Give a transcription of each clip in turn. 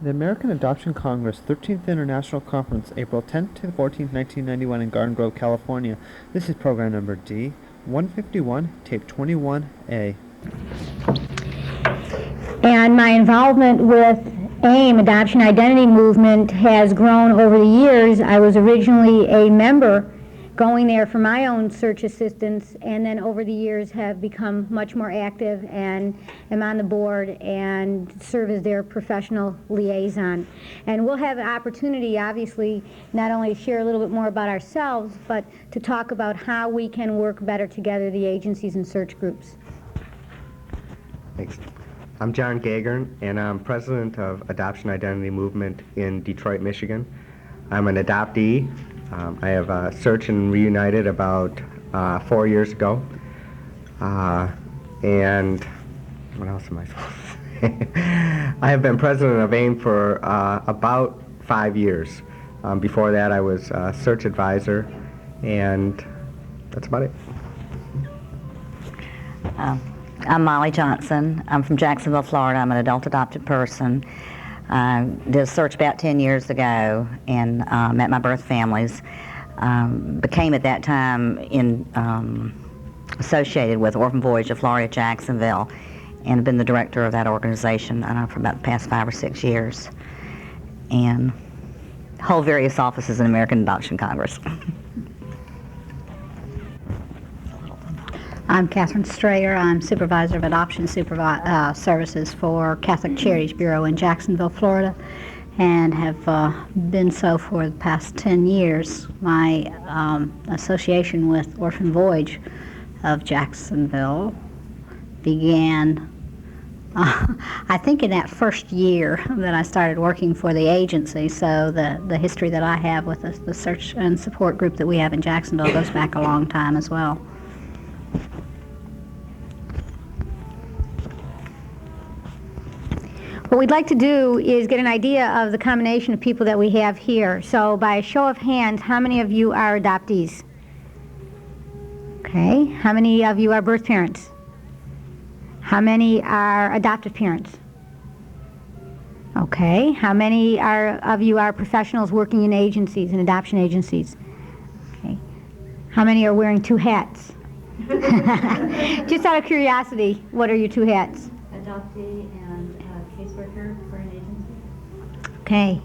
The American Adoption Congress 13th International Conference, April 10th to 14th, 1991 in Garden Grove, California. This is program number D, 151, tape 21A. And my involvement with AIM, Adoption Identity Movement, has grown over the years. I was originally a member going there for my own search assistance, and then over the years have become much more active and am on the board and serve as their professional liaison. And we'll have an opportunity, obviously, not only to share a little bit more about ourselves, but to talk about how we can work better together, the agencies and search groups. Thanks. I'm John Gagern, and I'm president of Adoption Identity Movement in Detroit, Michigan. I'm an adoptee. I have searched and reunited about 4 years ago. And what else am I supposed to say? I have been president of AIM for about 5 years. Before that, I was a search advisor, and that's about it. I'm Molly Johnson. I'm from Jacksonville, Florida. I'm an adult adopted person. Did a search about 10 years ago and met my birth families. Became at that time associated with Orphan Voyage of Florida Jacksonville, and have been the director of that organization for about the past 5 or 6 years, and hold various offices in American Adoption Congress. I'm Catherine Strayer. I'm Supervisor of Adoption Services for Catholic Charities Bureau in Jacksonville, Florida, and have been so for the past 10 years. My association with Orphan Voyage of Jacksonville began, I think, in that first year that I started working for the agency, so the history that I have with the search and support group that we have in Jacksonville goes back a long time as well. What we'd like to do is get an idea of the combination of people that we have here. So by a show of hands, how many of you are adoptees? Okay. How many of you are birth parents? How many are adoptive parents? Okay. How many of you are professionals working in agencies, in adoption agencies? Okay. How many are wearing 2 hats? Just out of curiosity, what are your 2 hats? Adoptee and caseworker for an agency. Okay.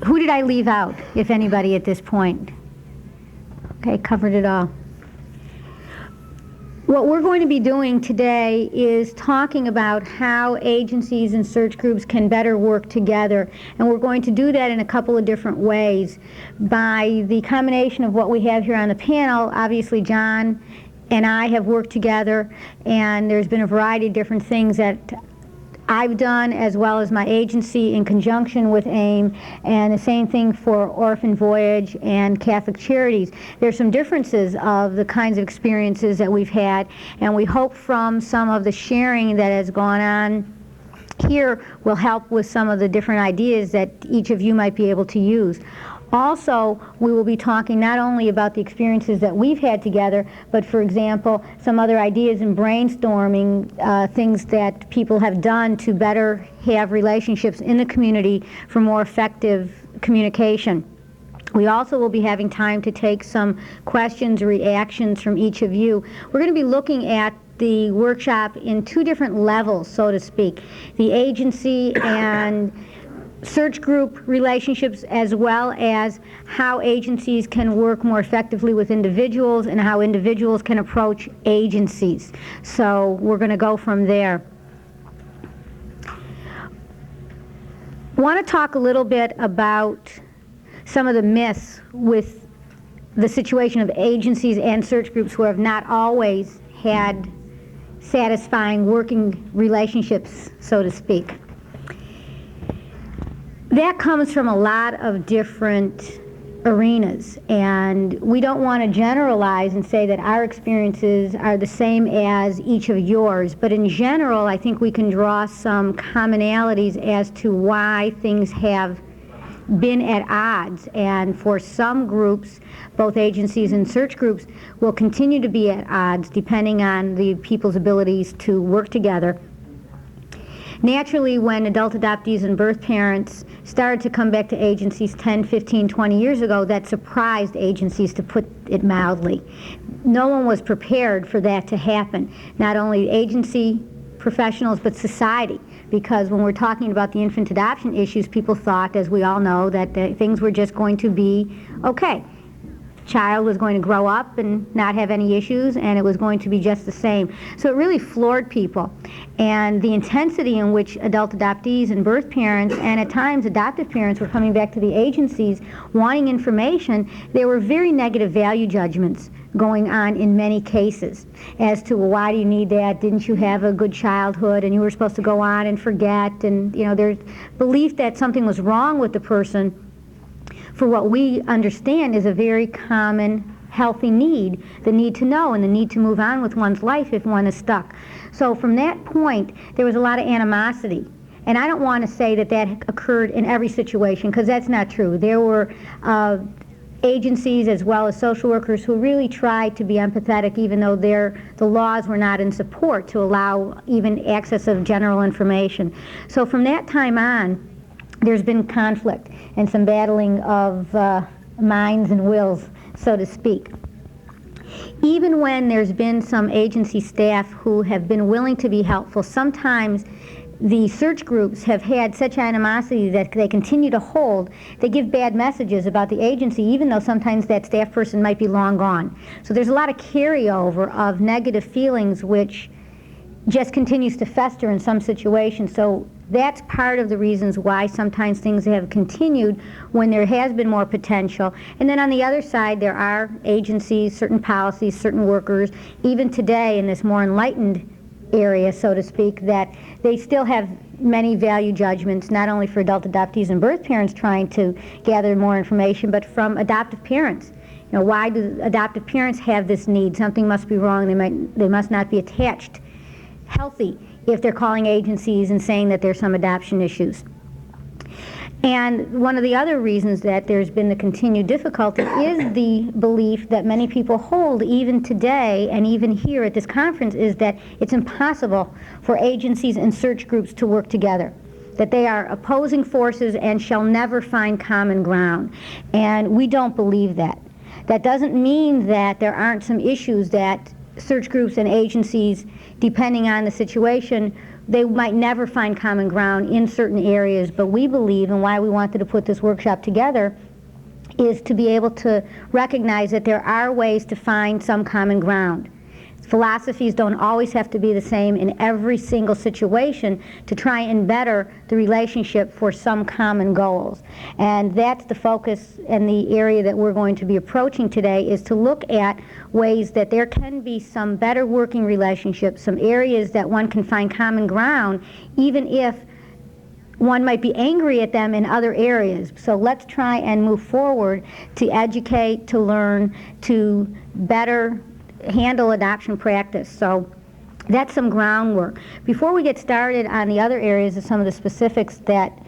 Who did I leave out, if anybody, at this point? Okay, covered it all. What we're going to be doing today is talking about how agencies and search groups can better work together. And we're going to do that in a couple of different ways. By the combination of what we have here on the panel, obviously John and I have worked together, and there's been a variety of different things that I've done, as well as my agency in conjunction with AIM, and the same thing for Orphan Voyage and Catholic Charities. There's some differences of the kinds of experiences that we've had, and we hope from some of the sharing that has gone on here will help with some of the different ideas that each of you might be able to use. Also, we will be talking not only about the experiences that we've had together, but, for example, some other ideas and brainstorming things that people have done to better have relationships in the community for more effective communication. We also will be having time to take some questions or reactions from each of you. We're going to be looking at the workshop in 2 different levels, so to speak. The agency and search group relationships, as well as how agencies can work more effectively with individuals and how individuals can approach agencies. So we're going to go from there. I want to talk a little bit about some of the myths with the situation of agencies and search groups who have not always had satisfying working relationships, so to speak. That comes from a lot of different arenas, and we don't want to generalize and say that our experiences are the same as each of yours, but in general, I think we can draw some commonalities as to why things have been at odds, and for some groups, both agencies and search groups, will continue to be at odds depending on the people's abilities to work together. Naturally, when adult adoptees and birth parents started to come back to agencies 10, 15, 20 years ago, that surprised agencies, to put it mildly. No one was prepared for that to happen. Not only agency professionals, but society. Because when we're talking about the infant adoption issues, people thought, as we all know, that things were just going to be okay. Child was going to grow up and not have any issues, and it was going to be just the same. So it really floored people. And the intensity in which adult adoptees and birth parents, and at times adoptive parents, were coming back to the agencies wanting information, there were very negative value judgments going on in many cases as to, well, why do you need that? Didn't you have a good childhood and you were supposed to go on and forget? And there's belief that something was wrong with the person for what we understand is a very common healthy need, the need to know and the need to move on with one's life if one is stuck. So from that point, there was a lot of animosity. And I don't want to say that that occurred in every situation, because that's not true. There were agencies as well as social workers who really tried to be empathetic, even though the laws were not in support to allow even access of general information. So from that time on, there's been conflict and some battling of minds and wills, so to speak. Even when there's been some agency staff who have been willing to be helpful, sometimes the search groups have had such animosity that they continue to hold. They give bad messages about the agency, even though sometimes that staff person might be long gone. So there's a lot of carryover of negative feelings which just continues to fester in some situations. So that's part of the reasons why sometimes things have continued when there has been more potential. And then on the other side, there are agencies, certain policies, certain workers, even today in this more enlightened area, so to speak, that they still have many value judgments, not only for adult adoptees and birth parents trying to gather more information, but from adoptive parents. Why do adoptive parents have this need? Something must be wrong. They must not be attached healthy if they're calling agencies and saying that there's some adoption issues. And one of the other reasons that there's been the continued difficulty is the belief that many people hold even today and even here at this conference, is that it's impossible for agencies and search groups to work together, that they are opposing forces and shall never find common ground. And we don't believe that. That doesn't mean that there aren't some issues that search groups and agencies, depending on the situation, they might never find common ground in certain areas, but we believe, and why we wanted to put this workshop together, is to be able to recognize that there are ways to find some common ground. Philosophies don't always have to be the same in every single situation to try and better the relationship for some common goals. And that's the focus and the area that we're going to be approaching today, is to look at ways that there can be some better working relationships, some areas that one can find common ground, even if one might be angry at them in other areas. So let's try and move forward to educate, to learn, to better handle adoption practice. So that's some groundwork. Before we get started on the other areas of some of the specifics that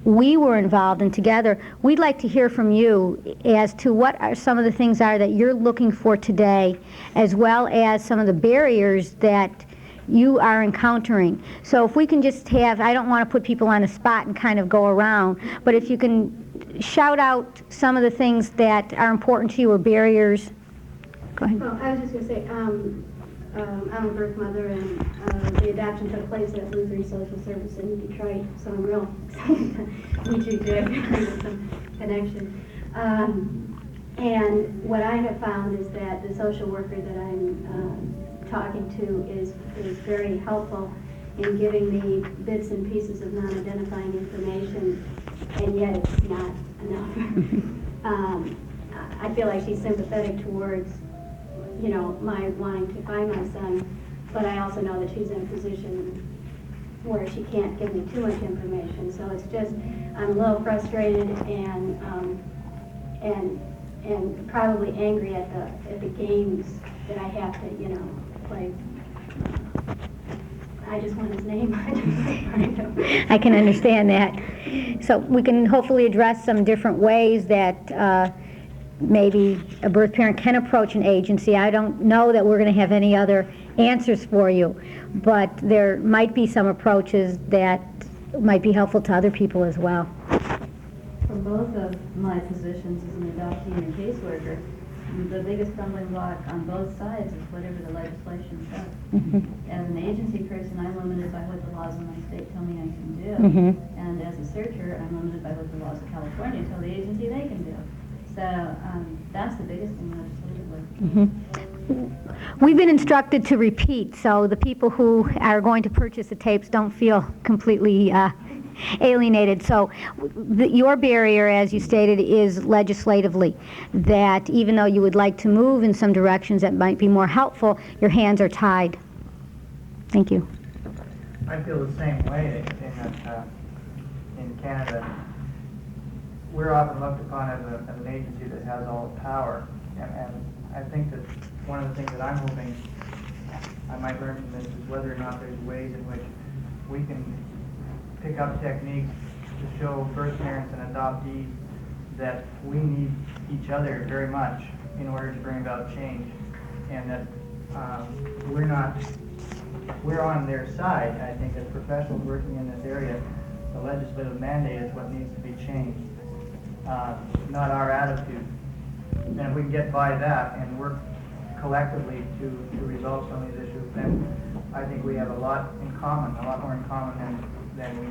we were involved in together, we'd like to hear from you as to what are some of the things are that you're looking for today, as well as some of the barriers that you are encountering. So if we can just have, I don't want to put people on the spot and kind of go around, but if you can shout out some of the things that are important to you or barriers. Go ahead. Well, I was just going to say, I'm a birth mother, and the adoption took place at Lutheran Social Service in Detroit, so I'm real excited to meet you, Jeff, with some connection. And what I have found is that the social worker that I'm talking to is very helpful in giving me bits and pieces of non-identifying information, and yet it's not enough. I feel like she's sympathetic towards my wanting to find my son, but I also know that she's in a position where she can't give me too much information. So it's just, I'm a little frustrated and probably angry at the games that I have to, play. I just want his name. I can understand that. So we can hopefully address some different ways that maybe a birth parent can approach an agency. I don't know that we're going to have any other answers for you, but there might be some approaches that might be helpful to other people as well. For both of my positions as an adoptee and a caseworker, the biggest stumbling block on both sides is whatever the legislation says. As an agency person, I'm limited by what the laws in my state tell me I can do. And as a searcher, I'm limited by what the laws of California tell the agency they can do. So that's the biggest thing legislatively. We've been instructed to repeat, so the people who are going to purchase the tapes don't feel completely alienated. So your barrier, as you stated, is legislatively, that even though you would like to move in some directions that might be more helpful, your hands are tied. Thank you. I feel the same way in Canada. We're often looked upon as an agency that has all the power, and I think that one of the things that I'm hoping I might learn from this is whether or not there's ways in which we can pick up techniques to show birth parents and adoptees that we need each other very much in order to bring about change, and that we're on their side. I think as professionals working in this area, the legislative mandate is what needs to be changed, not our attitude. And if we can get by that and work collectively to resolve some of these issues, then I think we have a lot in common, a lot more in common than we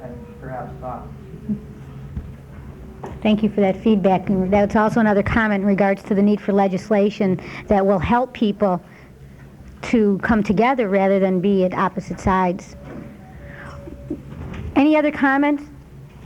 had perhaps thought. Thank you for that feedback. And that's also another comment in regards to the need for legislation that will help people to come together rather than be at opposite sides. Any other comments?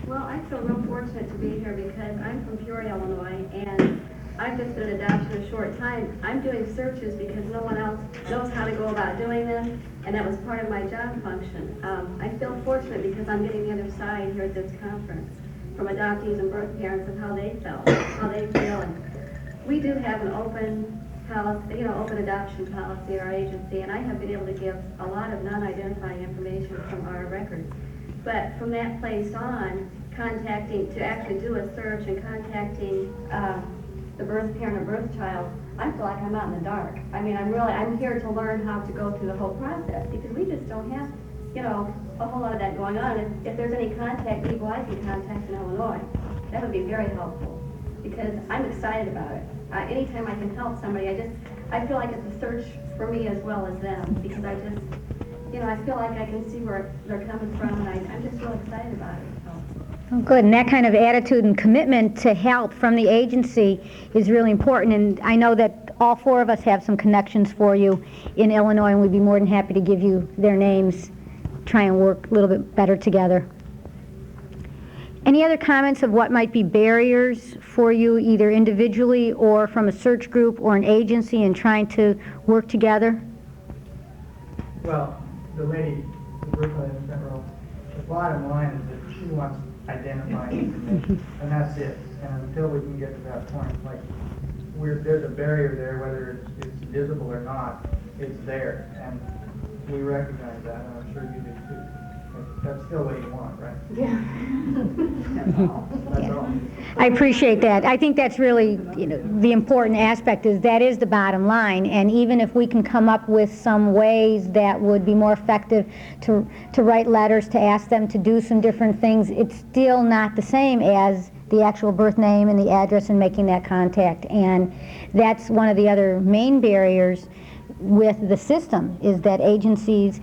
Well, I feel real fortunate to be here because I'm from Peoria, Illinois, and I've just been in adoption a short time. I'm doing searches because no one else knows how to go about doing them, and that was part of my job function. I feel fortunate because I'm getting the other side here at this conference from adoptees and birth parents of how they felt, how they feel. And we do have an open policy, open adoption policy at our agency, and I have been able to give a lot of non-identifying information from our records. But from that place on, to actually do a search and contacting the birth parent or birth child, I feel like I'm out in the dark. I mean, I'm here to learn how to go through the whole process because we just don't have, a whole lot of that going on. If there's any contact people I can contact in Illinois, that would be very helpful because I'm excited about it. Anytime I can help somebody, I feel like it's a search for me as well as them because I feel like I can see where they're coming from, and I'm just real excited about it. So. Oh, good. And that kind of attitude and commitment to help from the agency is really important. And I know that all four of us have some connections for you in Illinois, and we'd be more than happy to give you their names, try and work a little bit better together. Any other comments of what might be barriers for you, either individually or from a search group or an agency in trying to work together? Well, the lady, the birth lady in the front row, the bottom line is that she wants identifying information, and that's it. And until we can get to that point, there's a barrier there, whether it's visible or not, it's there, and we recognize that, and I'm sure you do too. That's still what you want, right? Yeah. That's all. I appreciate that. I think that's really, the important aspect is that is the bottom line. And even if we can come up with some ways that would be more effective to write letters, to ask them to do some different things, it's still not the same as the actual birth name and the address and making that contact. And that's one of the other main barriers with the system, is that agencies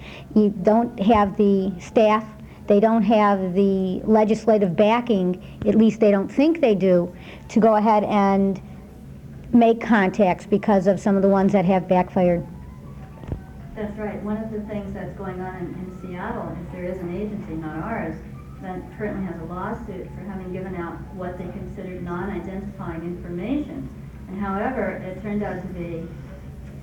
don't have the staff, they don't have the legislative backing, at least they don't think they do, to go ahead and make contacts because of some of the ones that have backfired. That's right. One of the things that's going on in Seattle is there is an agency, not ours, that currently has a lawsuit for having given out what they considered non-identifying information. And however, it turned out to be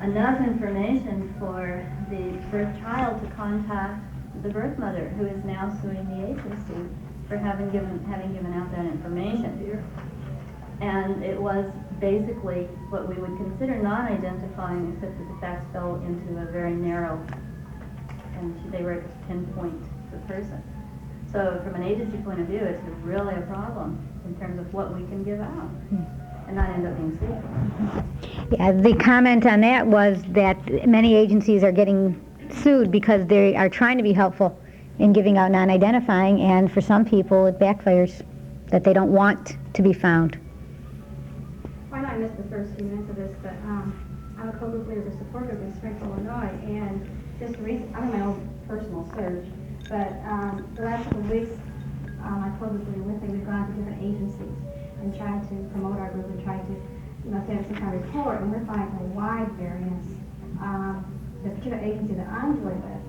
enough information for the birth child to contact the birth mother, who is now suing the agency for having given out that information. And it was basically what we would consider non-identifying, except that the facts fell into a very narrow, and they were able to pinpoint the person. So from an agency point of view, it's really a problem in terms of what we can give out. and not end up being sued for. Yeah, the comment on that was that many agencies are getting sued because they are trying to be helpful in giving out non-identifying, and for some people it backfires, that they don't want to be found. Well, I know I missed the first few minutes of this, but I'm a co-group leader for support group in Springfield, Illinois, and just recently, I'm in my own personal search, but the last couple of weeks, my co-group leader with me, we've gone to different agencies and tried to promote our group and tried to, set up some kind of report, and we're finding a wide variance. The particular agency that I'm dealing with,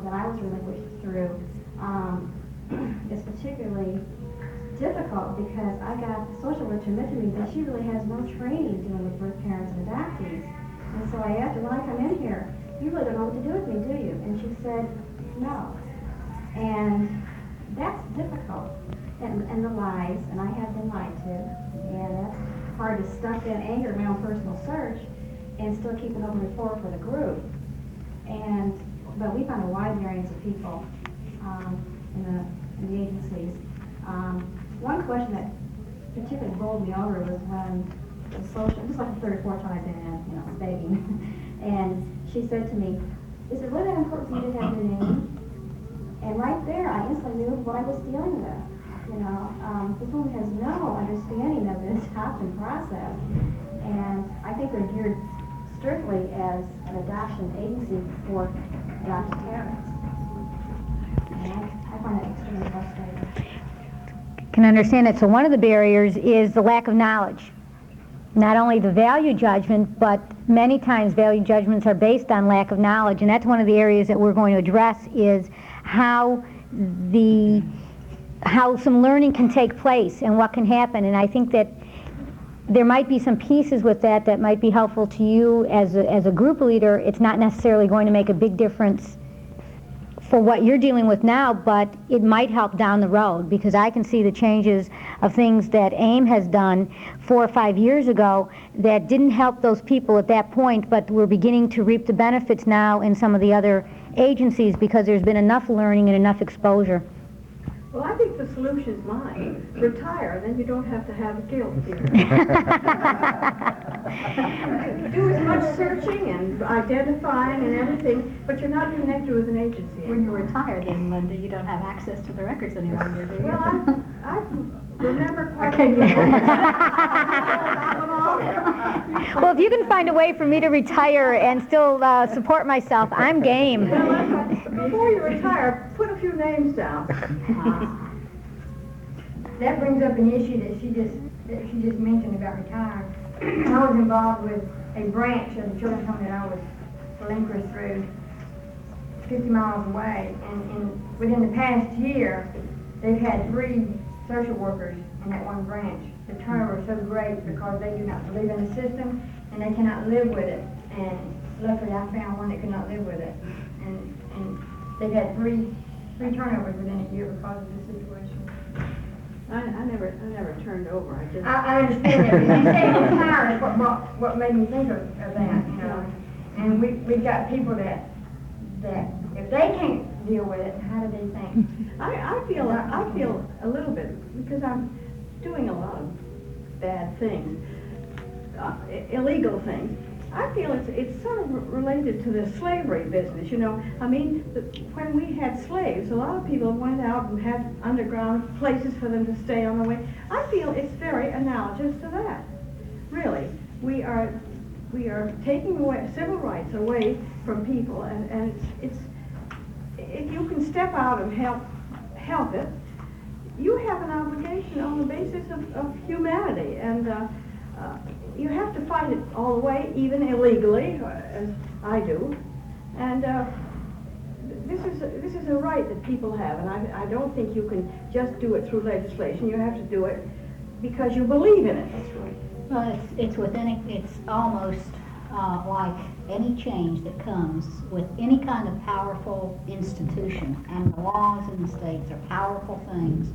that I was relinquished through, is particularly difficult because I got the social worker to admit to me that she really has no training dealing with birth parents and adoptees. And so I asked her, when I come in here, you really don't know what to do with me, do you? And she said, no. And that's difficult. And the lies, and I have been lied to, and that's hard to stuff that anger in my own personal search and still keep an open rapport for the group. But we found a wide variance of people in the agencies. One question that particularly bowled me over was when the social, just like the third or fourth time I've been in, begging, and she said to me, is it really that important for you to have your name? And right there, I instantly knew what I was dealing with. This woman has no understanding of this adoption process, and I think they're geared strictly as an adoption agency for adopted parents. And I find that extremely frustrating. Can understand it. So one of the barriers is the lack of knowledge. Not only the value judgment, but many times value judgments are based on lack of knowledge, and that's one of the areas that we're going to address is how some learning can take place and what can happen. And I think that there might be some pieces with that might be helpful to you as a group leader. It's not necessarily going to make a big difference for what you're dealing with now, but it might help down the road, because I can see the changes of things that AIM has done 4 or 5 years ago that didn't help those people at that point, but we're beginning to reap the benefits now in some of the other agencies because there's been enough learning and enough exposure. Well, I think the solution's mine. Retire, then you don't have to have guilt here. Do as much searching and identifying and everything, but you're not connected with an agency. When you retire, then, Linda, you don't have access to the records any longer, do you? Well, I remember quite Well, if you can find a way for me to retire and still support myself, I'm game. Before you retire, put a few names down. That brings up an issue that she just mentioned about retiring. I was involved with a branch of the children's home that I was relinquished through 50 miles away, and within the past year, they've had 3 social workers in that one branch. The turnover is so great because they do not believe in the system and they cannot live with it. And luckily, I found one that could not live with it. And they've had three turnovers within a year because of the situation. I never turned over. I understand that. But you say retire is what made me think of that, And we've got people that if they can't deal with it, how do they think? I feel a little bit, because I'm doing a lot of bad things, illegal things. I feel it's sort of related to the slavery business, I mean, when we had slaves, a lot of people went out and had underground places for them to stay on the way. I feel it's very analogous to that. Really, we are taking away civil rights away from people, and it's if you can step out and help it, you have an obligation on the basis of humanity, and you have to fight it all the way, even illegally, as I do. And this is a right that people have, and I don't think you can just do it through legislation. You have to do it because you believe in it. That's right. Well, it's almost like any change that comes with any kind of powerful institution, and the laws in the states are powerful things.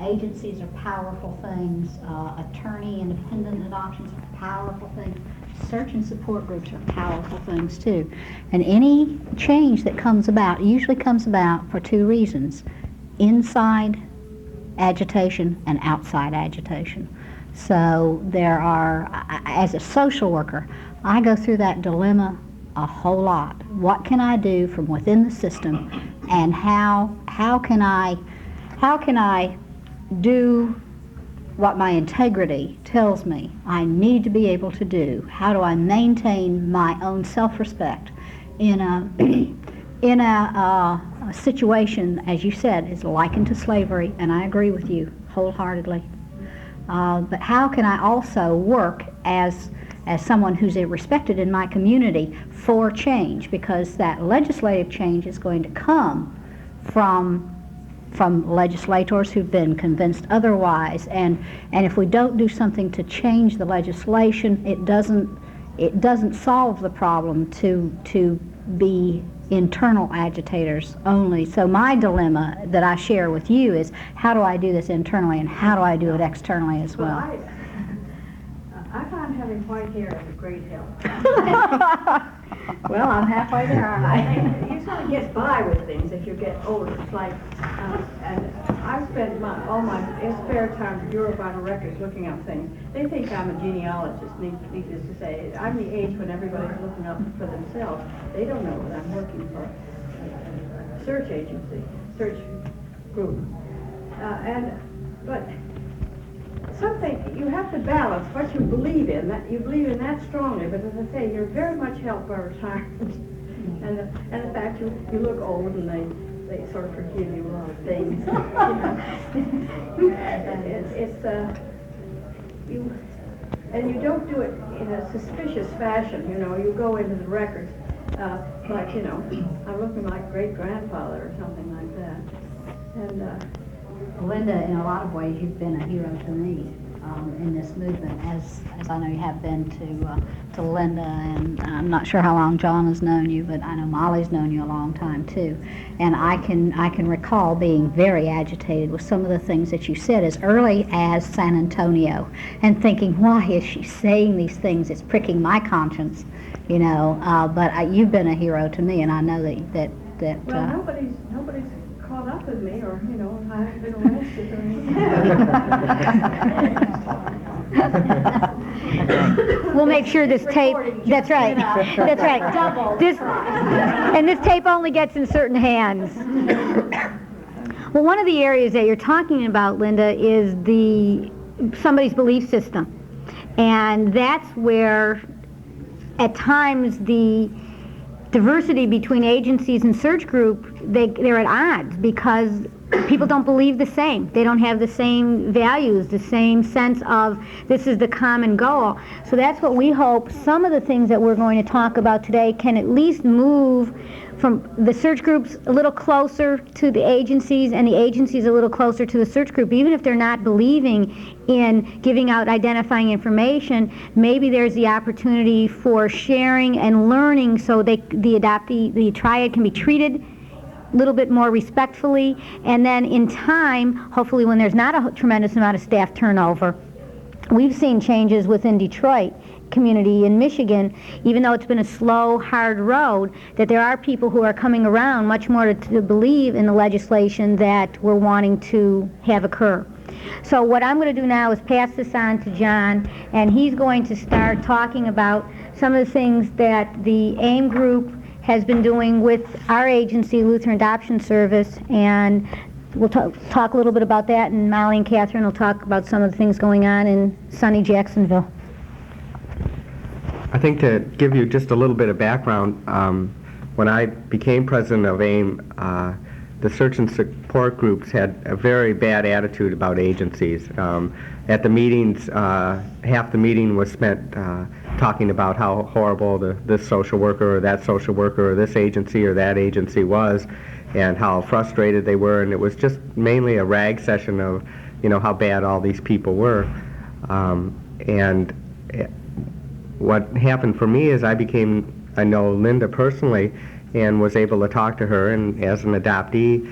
Agencies are powerful things. Attorney independent adoptions are powerful things. Search and support groups are powerful things too. And any change that comes about usually comes about for 2 reasons: inside agitation and outside agitation. So there are, as a social worker, I go through that dilemma a whole lot. What can I do from within the system, and how can I do what my integrity tells me I need to be able to do? How do I maintain my own self-respect in a a situation, as you said, is likened to slavery, and I agree with you wholeheartedly. But how can I also work as someone who's respected in my community for change? Because that legislative change is going to come from legislators who've been convinced otherwise, and if we don't do something to change the legislation, it doesn't solve the problem to be internal agitators only. So my dilemma that I share with you is, how do I do this internally, and how do I do it externally as well? I find having white hair is a great help. Well, I'm halfway there, aren't I? You sort of get by with things as you get older. It's like, and I spend all my spare time in Bureau of Vital Records looking up things. They think I'm a genealogist, needless to say. I'm the age when everybody's looking up for themselves. They don't know that I'm working for a search agency, search group. But something, you have to balance what you believe in. That you believe in that strongly, but as I say, you're very much helped by retirement. And the fact you look old, and they sort of forgive you a lot of things. And you don't do it in a suspicious fashion. You go into the records like, I'm looking like great-grandfather or something like that. And Linda, in a lot of ways, you've been a hero to me in this movement, as I know you have been to Linda, and I'm not sure how long John has known you, but I know Molly's known you a long time too. And I can recall being very agitated with some of the things that you said as early as San Antonio, and thinking, why is she saying these things? It's pricking my conscience, But you've been a hero to me, and I know that. Well, nobody's caught up with me, or I haven't been arrested or anything. We'll make sure this tape, that's right, that's right. This tape only gets in certain hands. Well, one of the areas that you're talking about, Linda, is somebody's belief system. And that's where, at times, the diversity between agencies and search group, they're at odds, because people don't believe the same. They don't have the same values, the same sense of this is the common goal. So that's what we hope some of the things that we're going to talk about today can at least move from the search groups a little closer to the agencies, and the agencies a little closer to the search group. Even if they're not believing in giving out identifying information, maybe there's the opportunity for sharing and learning, so the triad can be treated a little bit more respectfully, and then in time, hopefully when there's not a tremendous amount of staff turnover. We've seen changes within Detroit community in Michigan, even though it's been a slow, hard road, that there are people who are coming around much more to believe in the legislation that we're wanting to have occur. So what I'm going to do now is pass this on to John, and he's going to start talking about some of the things that the AIM group has been doing with our agency, Lutheran Adoption Service, and we'll talk a little bit about that, and Molly and Catherine will talk about some of the things going on in sunny Jacksonville. I think to give you just a little bit of background, when I became president of AIM, the search and support groups had a very bad attitude about agencies. At the meetings, half the meeting was spent talking about how horrible this social worker or that social worker or this agency or that agency was, and how frustrated they were, and it was just mainly a rag session of, how bad all these people were. And what happened for me is I know Linda personally, and was able to talk to her, and as an adoptee,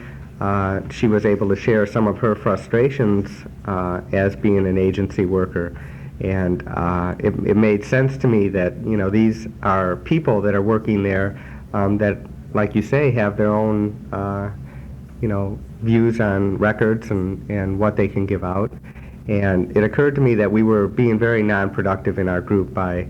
she was able to share some of her frustrations as being an agency worker. And it made sense to me that, these are people that are working there that, like you say, have their own, views on records and what they can give out. And it occurred to me that we were being very non-productive in our group by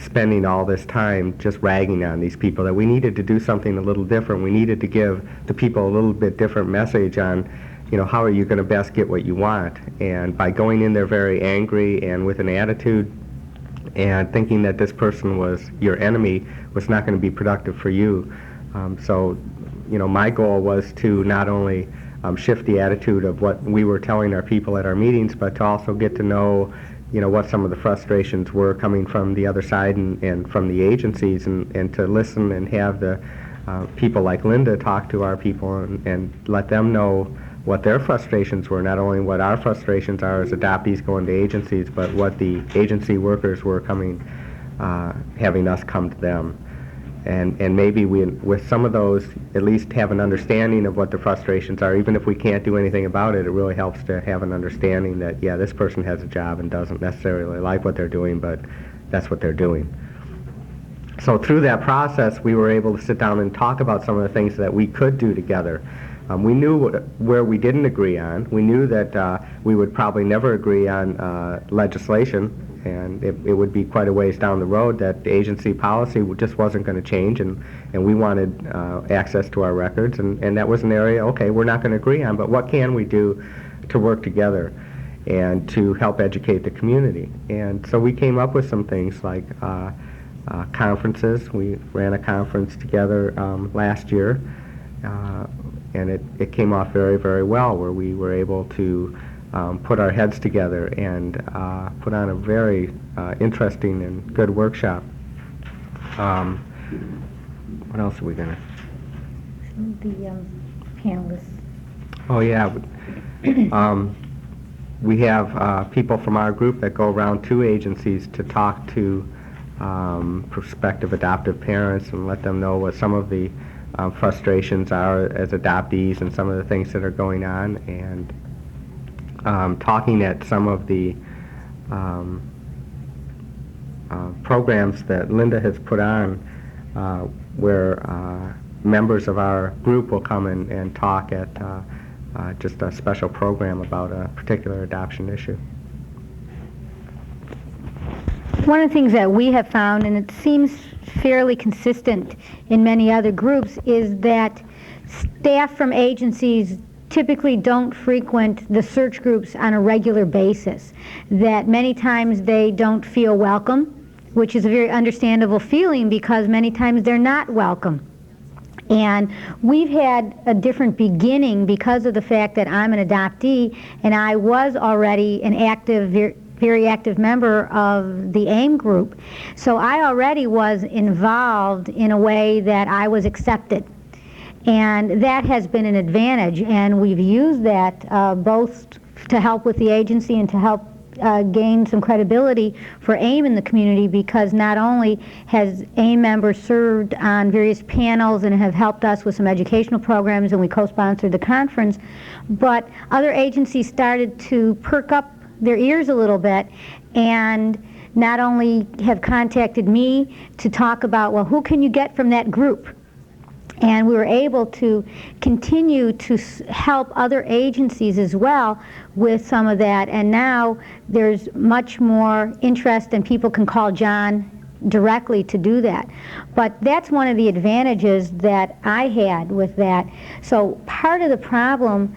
spending all this time just ragging on these people, that we needed to do something a little different. We needed to give the people a little bit different message on, how are you going to best get what you want? And by going in there very angry and with an attitude and thinking that this person was your enemy was not going to be productive for you. So, my goal was to not only shift the attitude of what we were telling our people at our meetings, but to also get to know, what some of the frustrations were coming from the other side and from the agencies, and to listen and have the people like Linda talk to our people and let them know what their frustrations were, not only what our frustrations are as adoptees going to agencies, but what the agency workers were coming, having us come to them. And maybe we, with some of those, at least have an understanding of what the frustrations are. Even if we can't do anything about it, it really helps to have an understanding that, yeah, this person has a job and doesn't necessarily like what they're doing, but that's what they're doing. So through that process, we were able to sit down and talk about some of the things that we could do together. We knew where we didn't agree on. We knew that we would probably never agree on legislation, and it would be quite a ways down the road that the agency policy just wasn't going to change, and we wanted access to our records, and that was an area, okay, we're not going to agree on, but what can we do to work together and to help educate the community? And so we came up with some things like conferences. We ran a conference together last year, and it came off very, very well, where we were able to put our heads together and put on a very interesting and good workshop. What else are we going to? The panelists. Oh, yeah. We have people from our group that go around to agencies to talk to prospective adoptive parents and let them know what some of the frustrations are as adoptees and some of the things that are going on, and talking at some of the programs that Linda has put on where members of our group will come and talk at just a special program about a particular adoption issue. One of the things that we have found, and it seems fairly consistent in many other groups, is that staff from agencies typically don't frequent the search groups on a regular basis, that many times they don't feel welcome, which is a very understandable feeling because many times they're not welcome. And we've had a different beginning because of the fact that I'm an adoptee and I was already an active, very active member of the AIM group. So I already was involved in a way that I was accepted. And that has been an advantage, and we've used that both to help with the agency and to help gain some credibility for AIM in the community, because not only has AIM members served on various panels and have helped us with some educational programs, and we co-sponsored the conference, but other agencies started to perk up their ears a little bit and not only have contacted me to talk about, well, who can you get from that group? And we were able to continue to help other agencies as well with some of that. And now there's much more interest, and people can call John directly to do that. But that's one of the advantages that I had with that. So part of the problem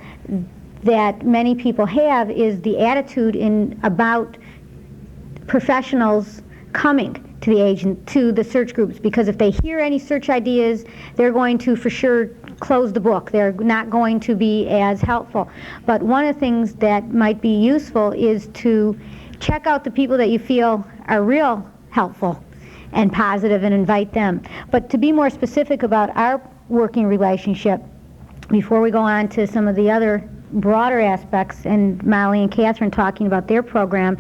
that many people have is the attitude about professionals coming to the search groups, because if they hear any search ideas, they're going to for sure close the book. They're not going to be as helpful. But one of the things that might be useful is to check out the people that you feel are real helpful and positive and invite them. But to be more specific about our working relationship, before we go on to some of the other broader aspects, and Molly and Catherine talking about their program,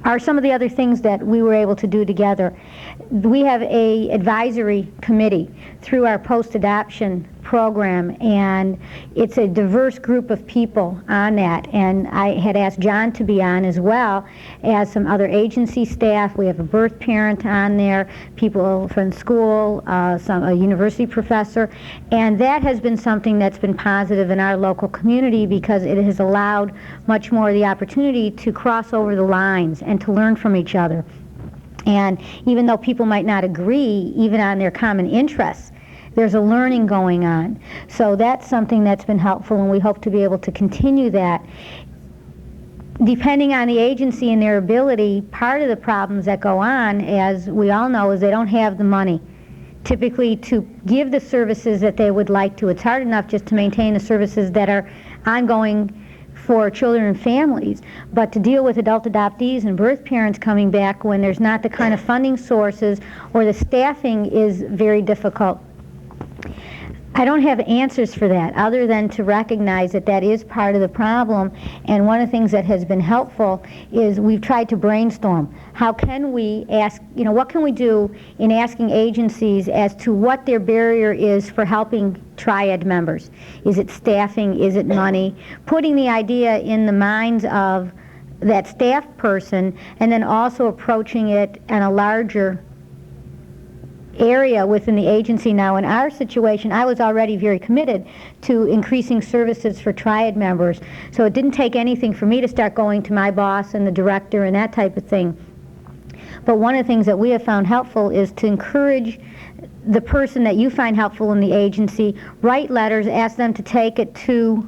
are some of the other things that we were able to do together. We have a advisory committee through our post-adoption program, and it's a diverse group of people on that. And I had asked John to be on as well as some other agency staff. We have a birth parent on there, people from school, a university professor, and that has been something that's been positive in our local community because it has allowed much more the opportunity to cross over the lines and to learn from each other. And even though people might not agree even on their common interests, there's a learning going on. So that's something that's been helpful, and we hope to be able to continue that. Depending on the agency and their ability, part of the problems that go on, as we all know, is they don't have the money typically to give the services that they would like to. It's hard enough just to maintain the services that are ongoing for children and families, but to deal with adult adoptees and birth parents coming back when there's not the kind of funding sources or the staffing is very difficult. I don't have answers for that other than to recognize that that is part of the problem, and one of the things that has been helpful is we've tried to brainstorm. How can we ask, what can we do in asking agencies as to what their barrier is for helping Triad members? Is it staffing? Is it money? Putting the idea in the minds of that staff person, and then also approaching it in a larger area within the agency. Now, in our situation, I was already very committed to increasing services for Triad members, so it didn't take anything for me to start going to my boss and the director and that type of thing. But one of the things that we have found helpful is to encourage the person that you find helpful in the agency, write letters, ask them to take it to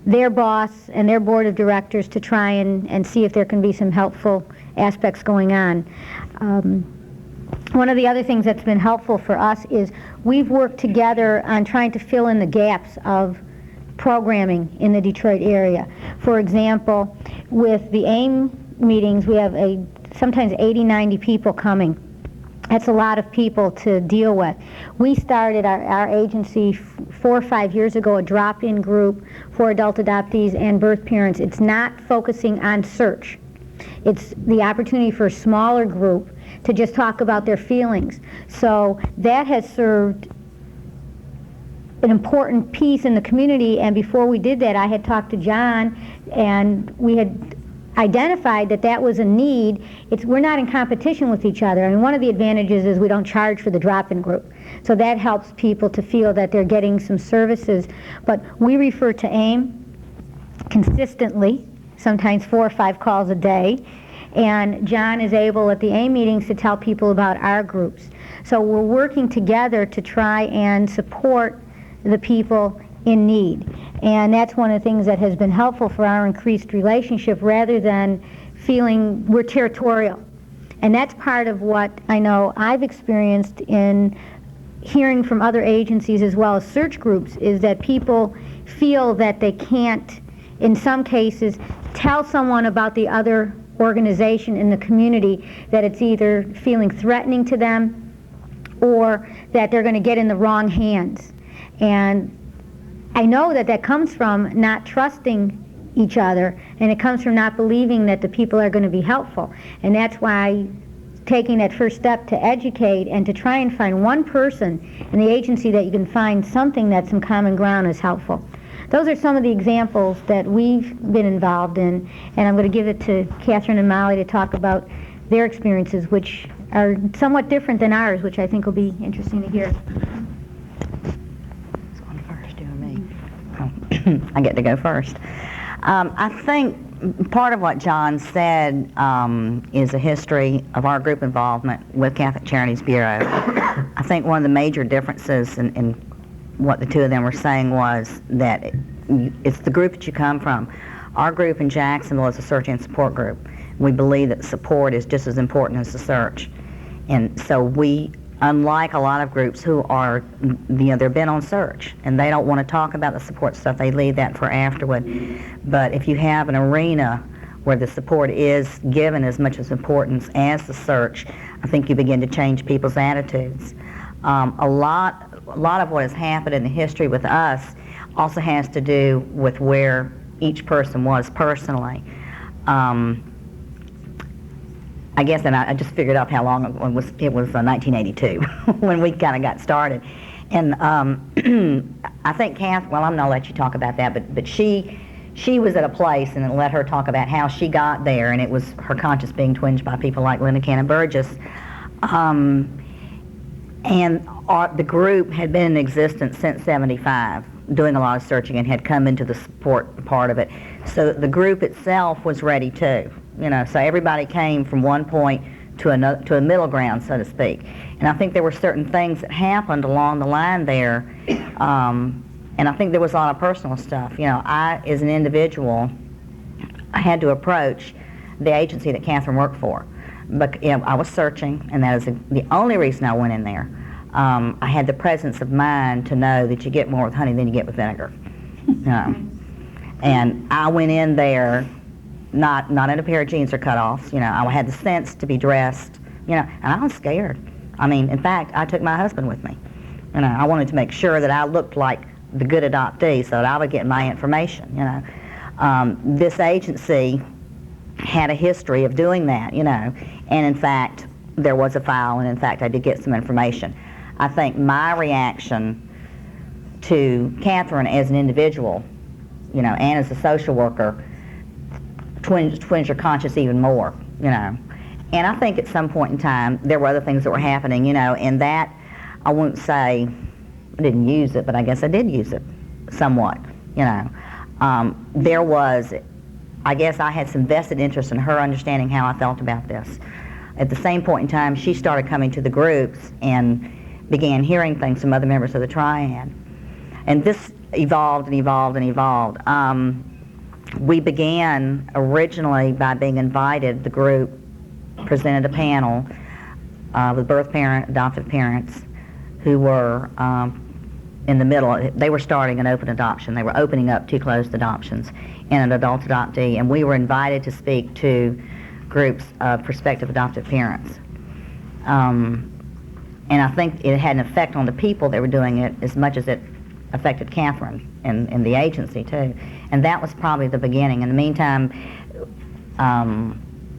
their boss and their board of directors to try and see if there can be some helpful aspects going on. One of the other things that's been helpful for us is we've worked together on trying to fill in the gaps of programming in the Detroit area. For example, with the AIM meetings, we have sometimes 80, 90 people coming. That's a lot of people to deal with. We started our agency 4 or 5 years ago, a drop-in group for adult adoptees and birth parents. It's not focusing on search. It's the opportunity for a smaller group to just talk about their feelings. So that has served an important piece in the community, and before we did that, I had talked to John, and we had identified that that was a need. We're not in competition with each other. I mean, one of the advantages is we don't charge for the drop-in group. So that helps people to feel that they're getting some services. But we refer to AIM consistently, sometimes 4 or 5 calls a day. And John is able at the AIM meetings to tell people about our groups. So we're working together to try and support the people in need. And that's one of the things that has been helpful for our increased relationship, rather than feeling we're territorial. And that's part of what I know I've experienced in hearing from other agencies as well as search groups, is that people feel that they can't, in some cases, tell someone about the other organization in the community, that it's either feeling threatening to them or that they're going to get in the wrong hands. And I know that that comes from not trusting each other, and it comes from not believing that the people are going to be helpful. And that's why taking that first step to educate and to try and find one person in the agency that you can find something that's some common ground is helpful. Those are some of the examples that we've been involved in, and I'm going to give it to Catherine and Molly to talk about their experiences, which are somewhat different than ours, which I think will be interesting to hear. Who's going first, you or me? I get to go first. I think part of what John said is a history of our group involvement with Catholic Charities Bureau. I think one of the major differences in what the two of them were saying was that it's the group that you come from. Our group in Jacksonville is a search and support group. We believe that support is just as important as the search. And so we, unlike a lot of groups who are, they've been on search and they don't want to talk about the support stuff, they leave that for afterward. But if you have an arena where the support is given as much as importance as the search, I think you begin to change people's attitudes. A lot of what has happened in the history with us also has to do with where each person was personally. I guess, and I just figured out how long it was 1982 when we kind of got started. And I think Kath, well, I'm going to let you talk about that, but she was at a place, and let her talk about how she got there, and it was her conscience being twinged by people like Linda Cannon Burgess. The group had been in existence since '75, doing a lot of searching, and had come into the support part of it. So the group itself was ready too, so everybody came from one point to another, to a middle ground, so to speak. And I think there were certain things that happened along the line there, and I think there was a lot of personal stuff. I, as an individual, I had to approach the agency that Catherine worked for. But I was searching, and that is the only reason I went in there. I had the presence of mind to know that you get more with honey than you get with vinegar. And I went in there not in a pair of jeans or cutoffs. I had the sense to be dressed, and I was scared. In fact, I took my husband with me. I wanted to make sure that I looked like the good adoptee so that I would get my information. This agency had a history of doing that, and in fact, there was a file, and in fact, I did get some information. I think my reaction to Catherine as an individual, and as a social worker, twins your conscience even more, And I think at some point in time, there were other things that were happening, and that, I won't say I didn't use it, but I guess I did use it somewhat, There was, I guess I had some vested interest in her understanding how I felt about this. At the same point in time, she started coming to the groups and began hearing things from other members of the Triad. And this evolved and evolved and evolved. We began originally by being invited. The group presented a panel with birth parent, adoptive parents who were in the middle. They were starting an open adoption. They were opening up 2 closed adoptions and an adult adoptee, and we were invited to speak to groups of prospective adoptive parents. And I think it had an effect on the people that were doing it as much as it affected Catherine and the agency too. And that was probably the beginning. In the meantime,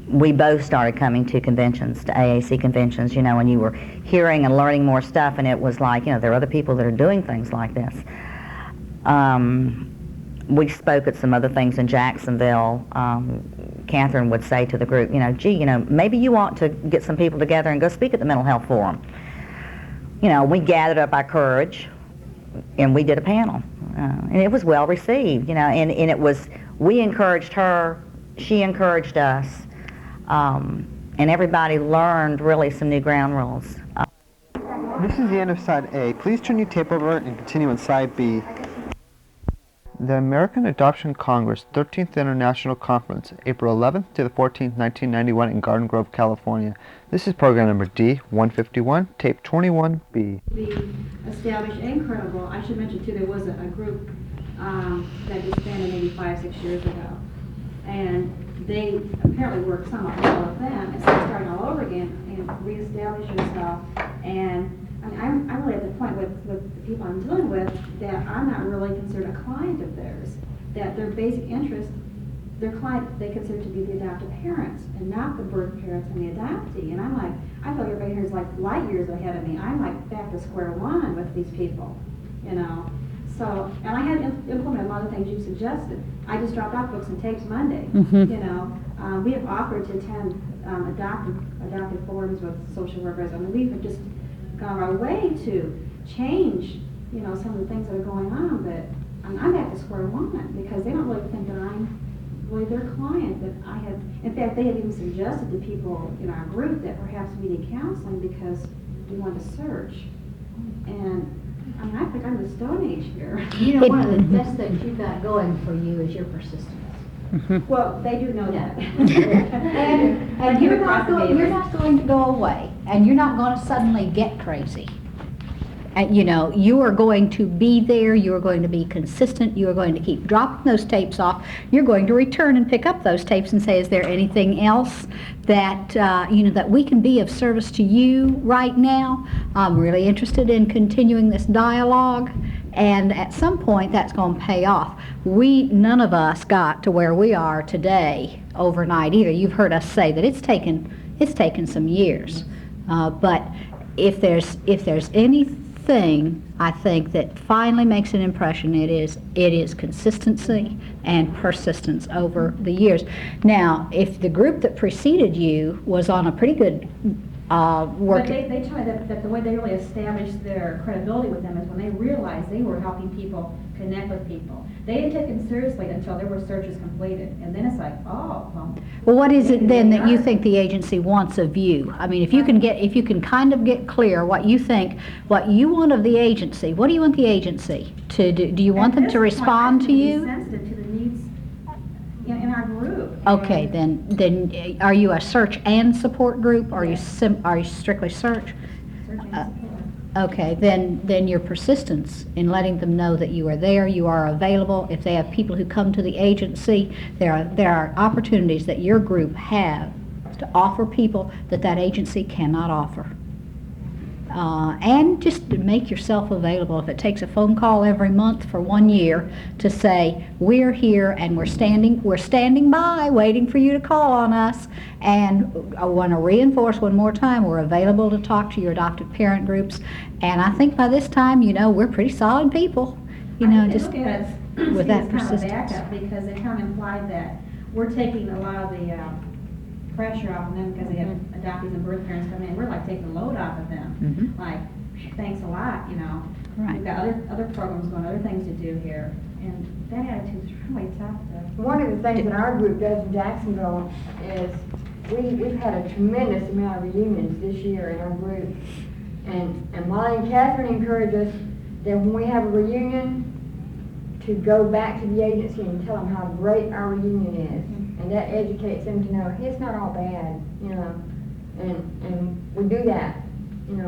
we both started coming to conventions, to AAC conventions, and you were hearing and learning more stuff, and it was like, there are other people that are doing things like this. We spoke at some other things in Jacksonville. Catherine would say to the group, gee, maybe you ought to get some people together and go speak at the Mental Health Forum. We gathered up our courage, and we did a panel. And it was well received, and it was, we encouraged her, she encouraged us, and everybody learned really some new ground rules. This is the end of Side A. Please turn your tape over and continue on Side B. The American Adoption Congress 13th International Conference, April 11th to the 14th, 1991 in Garden Grove, California. This is program number D151, tape 21B. The established and credible, I should mention too, there was a group that disbanded maybe 5-6 years ago. And they apparently worked somewhat well with them, and so starting all over again and reestablishing stuff. And I'm really at the point with the people I'm dealing with that I'm not really considered a client of theirs. That their basic interest, their client, they consider to be the adoptive parents and not the birth parents and the adoptee. And I'm like, I feel everybody here is like light years ahead of me. I'm like back to square one with these people, So, and I had implemented a lot of things you suggested. I just dropped off books and tapes Monday. We have offered to attend adoptive forums with social workers. We've just gone our way to change, some of the things that are going on. But I'm back to square one because they don't really think that I'm really their client. That I have, in fact, they have even suggested to people in our group that perhaps we need counseling because we want to search. And I think I'm the Stone Age here. One of the best things you've got going for you is your persistence. Well, they do know that. and you're not going to go away, and you're not going to suddenly get crazy. And you are going to be there, you are going to be consistent, you are going to keep dropping those tapes off, you're going to return and pick up those tapes and say, is there anything else that, that we can be of service to you right now? I'm really interested in continuing this dialogue, and at some point that's going to pay off. None of us got to where we are today overnight either. You've heard us say that it's taken some years, but if there's anything thing, I think, that finally makes an impression, it is consistency and persistence over the years. Now, if the group that preceded you was on a pretty good work. But they tell me that the way they really established their credibility with them is when they realized they were helping people connect with people. They didn't take them seriously until there were searches completed, and then it's like, oh, Well, what is it then that you are. think the agency wants of you? I mean, if you can kind of get clear what you think, what you want of the agency, what do you want the agency to do? Do you want them to respond to you? Sensitive to the needs in our group. Okay, then are you a search and support group, or are you strictly search? Search and support. Okay, then your persistence in letting them know that you are there, you are available. If they have people who come to the agency, there are opportunities that your group have to offer people that agency cannot offer. And just to make yourself available. If it takes a phone call every month for 1 year to say, we're here and we're standing by waiting for you to call on us. And I want to reinforce one more time, we're available to talk to your adoptive parent groups. And I think by this time, we're pretty solid people. Just Look at it, with that it's kind of a persistence. backup, because it kind of implied that we're taking a lot of the pressure off of them because they have adoptees and birth parents coming in. We're like taking the load off of them. Mhm. Like, thanks a lot, Right. We've got other programs going, other things to do here, and that attitude's really tough to. One of the things that our group does in Jacksonville is we've had a tremendous amount of reunions this year in our group. And Molly and Catherine encourage us that when we have a reunion, to go back to the agency and tell them how great our reunion is. And that educates them to know, hey, it's not all bad, and we do that, and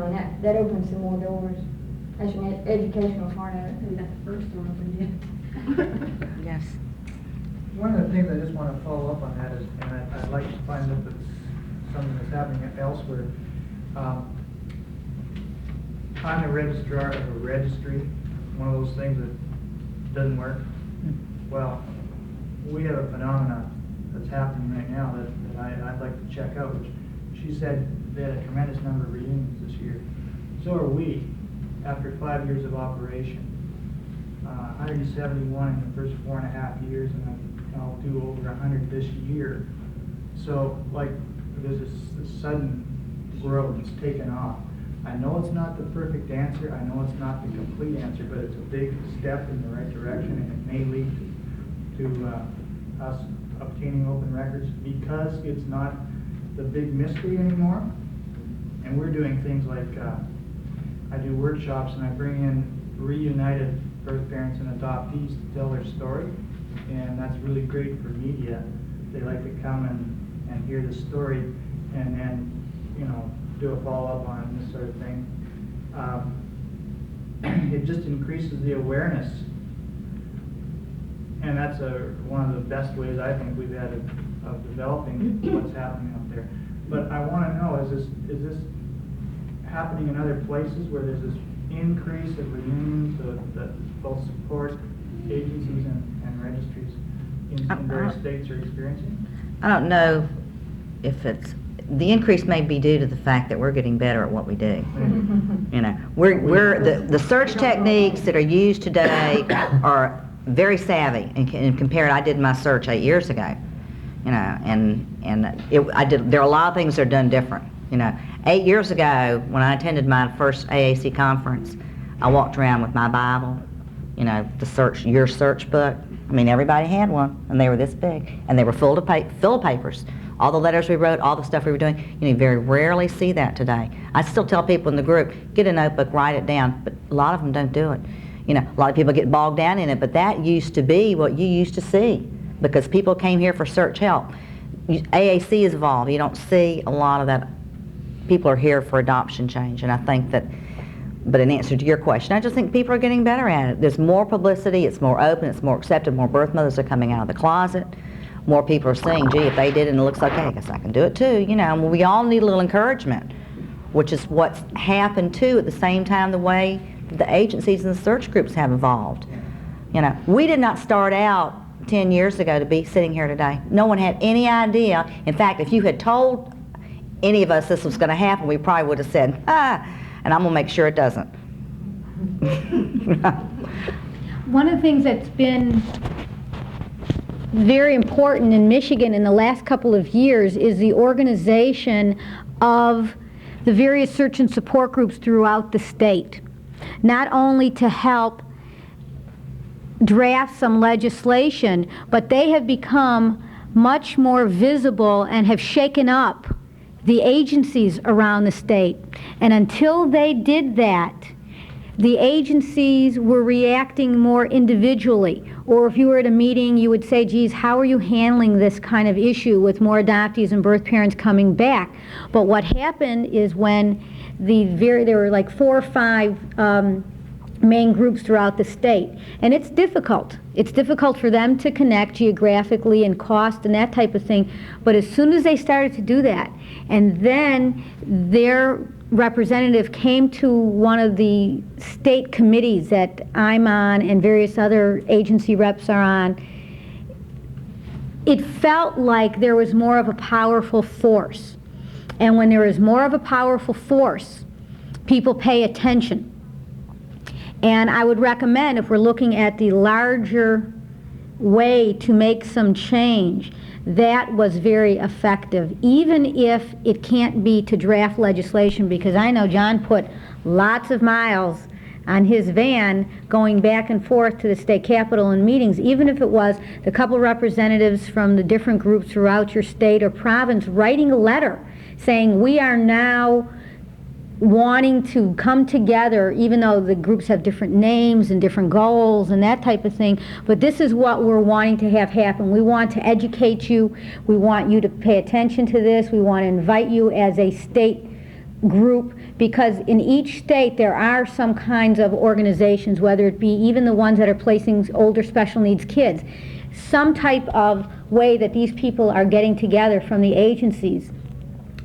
that opens some more doors. That's an educational part of it. I think that's the first one we did. Yes. One of the things I just want to follow up on that is, and I'd like to find out if it's something that's happening elsewhere. I'm the registrar of a registry, one of those things that doesn't work. Well, we have a phenomenon that's happening right now that I'd like to check out, which she said they had a tremendous number of reunions this year. So are we, after 5 years of operation. 171 in the first 4.5 years, and I'll do over 100 this year. So, there's this sudden growth that's taken off. I know it's not the perfect answer, I know it's not the complete answer, but it's a big step in the right direction, and it may lead to us obtaining open records because it's not the big mystery anymore. And we're doing things like, I do workshops and I bring in reunited birth parents and adoptees to tell their story, and that's really great for media. They like to come and hear the story and do a follow-up on this sort of thing. It just increases the awareness, and that's one of the best ways I think we've had of developing what's happening up there. But I want to know, is this happening in other places where there's this increase of reunions that both support agencies and registries in various states are experiencing? I don't know if the increase may be due to the fact that we're getting better at what we do. We're the search techniques that are used today are very savvy and compared. I did my search 8 years ago, there are a lot of things that are done different. 8 years ago when I attended my first AAC conference, I walked around with my Bible, your search book. I mean, everybody had one, and they were this big, and they were full of papers. All the letters we wrote, all the stuff we were doing. You very rarely see that today. I still tell people in the group, get a notebook, write it down, but a lot of them don't do it. A lot of people get bogged down in it, but that used to be what you used to see because people came here for search help. AAC has evolved. You don't see a lot of that. People are here for adoption change, and I think that, but in answer to your question, I just think people are getting better at it. There's more publicity, it's more open, it's more accepted, more birth mothers are coming out of the closet. More people are saying, gee, if they did it and it looks okay, I guess I can do it too. We all need a little encouragement, which is what's happened too at the same time the way the agencies and the search groups have evolved. We did not start out 10 years ago to be sitting here today. No one had any idea. In fact, if you had told any of us this was going to happen, we probably would have said, and I'm going to make sure it doesn't. One of the things that's been very important in Michigan in the last couple of years is the organization of the various search and support groups throughout the state, not only to help draft some legislation, but they have become much more visible and have shaken up the agencies around the state. And until they did that, the agencies were reacting more individually. Or if you were at a meeting, you would say, geez, how are you handling this kind of issue with more adoptees and birth parents coming back? But what happened is when there were like 4 or 5 main groups throughout the state. And it's difficult. It's difficult for them to connect geographically and cost and that type of thing. But as soon as they started to do that, and then their representative came to one of the state committees that I'm on and various other agency reps are on, it felt like there was more of a powerful force. And when there is more of a powerful force, people pay attention. And I would recommend, if we're looking at the larger way to make some change, that was very effective, even if it can't be to draft legislation, because I know John put lots of miles on his van going back and forth to the state capitol in meetings, even if it was the couple representatives from the different groups throughout your state or province writing a letter saying we are now wanting to come together, even though the groups have different names and different goals and that type of thing, but this is what we're wanting to have happen. We want to educate you. We want you to pay attention to this. We want to invite you as a state group, because in each state there are some kinds of organizations, whether it be even the ones that are placing older special needs kids, some type of way that these people are getting together from the agencies.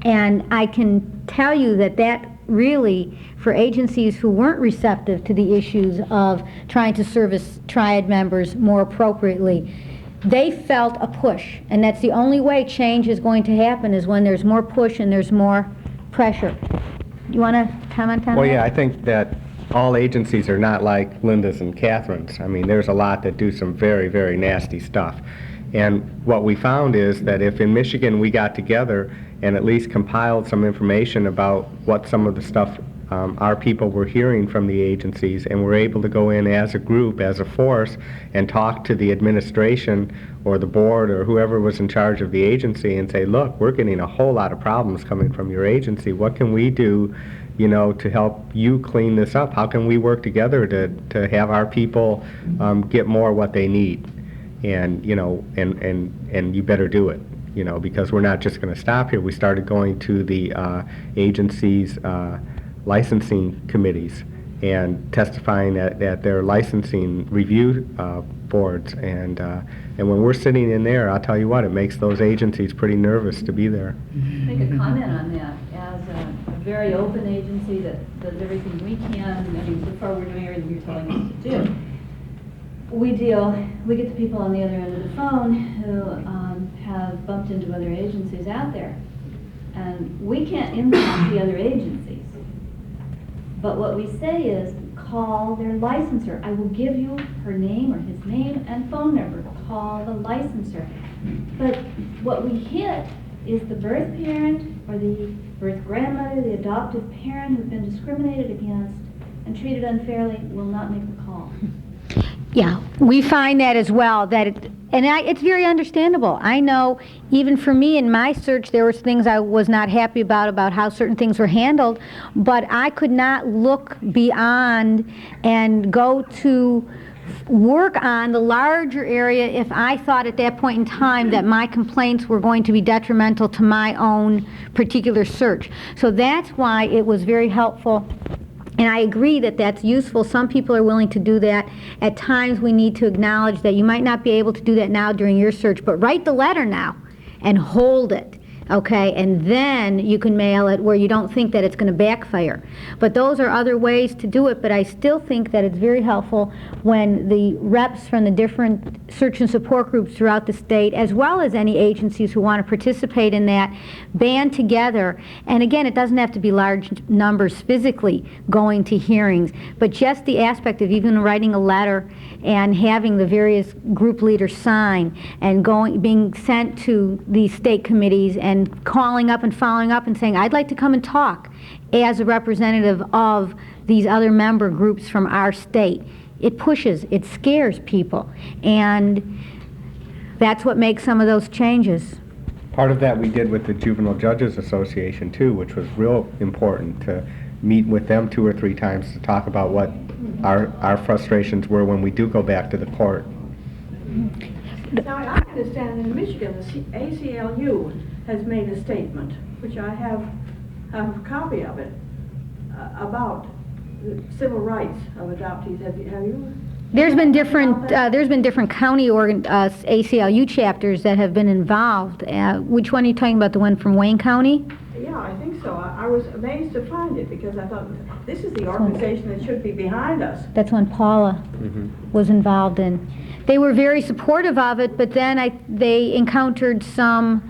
And I can tell you that really, for agencies who weren't receptive to the issues of trying to service triad members more appropriately, they felt a push. And that's the only way change is going to happen, is when there's more push and there's more pressure. You want to comment on that? Well, yeah, I think that all agencies are not like Linda's and Catherine's. I mean, there's a lot that do some very, very nasty stuff. And what we found is that if in Michigan we got together and at least compiled some information about what some of the stuff our people were hearing from the agencies, and were able to go in as a group, as a force, and talk to the administration or the board or whoever was in charge of the agency and say, look, we're getting a whole lot of problems coming from your agency. What can we do, to help you clean this up? How can we work together to have our people get more what they need? And, and you better do it. Because we're not just going to stop here. We started going to the agency's licensing committees and testifying at their licensing review boards. And when we're sitting in there, I'll tell you what, it makes those agencies pretty nervous to be there. Make a comment on that. As a very open agency that does everything we can, so far we're doing everything you're telling us to do. We get the people on the other end of the phone who have bumped into other agencies out there. And we can't impact the other agencies. But what we say is, call their licensor. I will give you her name or his name and phone number. Call the licensor. But what we hit is the birth parent or the birth grandmother, the adoptive parent who've been discriminated against and treated unfairly will not make the call. Yeah, we find that as well, it's very understandable. I know even for me in my search there was things I was not happy about how certain things were handled, but I could not look beyond and go to work on the larger area if I thought at that point in time that my complaints were going to be detrimental to my own particular search. So that's why it was very helpful. And I agree that that's useful. Some people are willing to do that. At times we need to acknowledge that you might not be able to do that now during your search, but write the letter now and hold it. okay? And then you can mail it where you don't think that it's going to backfire. But those are other ways to do it, but I still think that it's very helpful when the reps from the different search and support groups throughout the state, as well as any agencies who want to participate in that, band together. And again, it doesn't have to be large numbers physically going to hearings, but just the aspect of even writing a letter and having the various group leaders sign and being sent to the state committees and calling up and following up and saying, I'd like to come and talk as a representative of these other member groups from our state. It pushes, it scares people, and that's what makes some of those changes. Part of that we did with the Juvenile Judges Association too, which was real important to meet with them 2 or 3 times to talk about what our frustrations were when we do go back to the court. Now, I understand in Michigan, the ACLU has made a statement, which I have a copy of it, about the civil rights of adoptees. Have you? There's been different county ACLU chapters that have been involved. Which one are you talking about? The one from Wayne County? Yeah, I think so. I was amazed to find it because I thought this is the organization that should be behind us. That's one Paula was involved in. They were very supportive of it, but then they encountered some